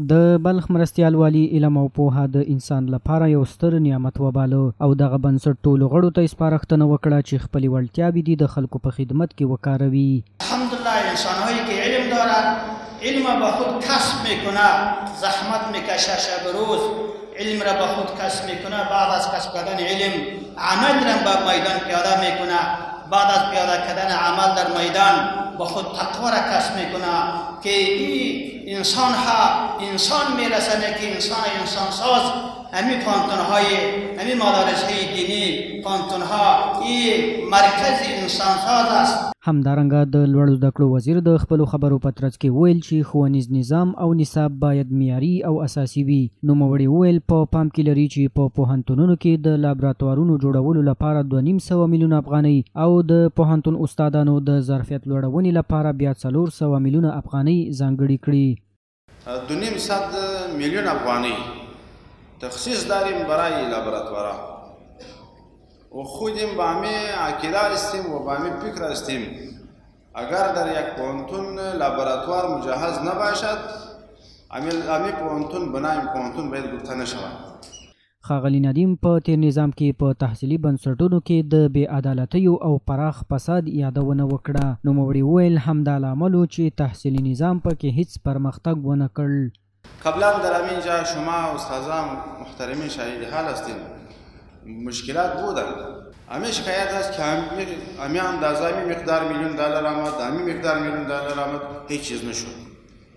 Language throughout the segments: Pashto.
د بلخ مرستیال والي علم او پوهه د انسان لپاره یو ستر نعمت وباله او دغه بنسټ ټولو غړو ته سپارښتنه وکړه چې خپلې وړتیاوې دي د خلکو په خدمت کې وکاروي. الحمدلله انسانهایی که علم دارد علم با خود کسب میکنه، زحمت میکشه شب روز علم را با خود کسب میکنه، بعد از کسب کردن علم عمل را به میدان پیاده میکنه، بعد از پیاده کردن عمل در میدان با خود تقوا را کسب میکنه که این انسان ها انسان میرسنه که انسان ساز همی پانتون های همی مدارس های دینی پانتون ها این مرکز انسان ساز است. همدارنګه د لوړو زده کړو وزیر د خپلو خبرو په ترڅ کې ویل چې ښوونیز نظام او نصاب باید معیاري او اساسي وي. نوموړي ویل په پام کې لري چې په پوهنتونونو کې د لابراتوارونو جوړولو لپاره 2.5 میلیونه افغانۍ او د پوهنتون استادانو د ظرفیت لوړونې لپاره بیا 400 میلیونه افغانۍ ځانګړي کړي. 2.5 میلیون افغانی تخصیص داریم برای لابراتوارا و خودیم با همه عقیده هستیم و با همه فکر هستیم اگر در یک پوهنتون لابراتوار مجهز نباشد همه پوهنتون بنای پوهنتون باید گفته نشود. ښاغلي ندیم په تیر نظام کې په تحصیلي بنسټونو کې د بې عدالتیو او پراخ فساد یادونه وکړه. نوموړي ویل همدا لامل و چې تحصیلي نظام پکې هیڅ پرمختګ ونه کړ. قبلا در همینجا شما استادان محترمین شاهد حال هستیم مشکلات بودن. همه شکایت است که همه اندازه همی مقدار میلیون دلار آمد، همه مقدار میلیون دلار آمد، هیچ چیز نشد.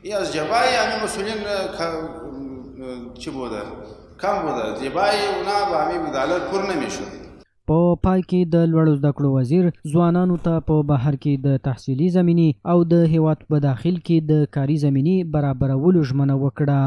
این از جبای همه مسئولین چی بوده؟ کم بوده. جبای اونا با همه دلار پر نمیشد. په پای کې د لوړو زده کړو وزیر ځوانانو ته په بهر کې د تحصیلي زمینې او د هیواد په داخل کې د کاري زمینې برابرولو ژمنه وکړه.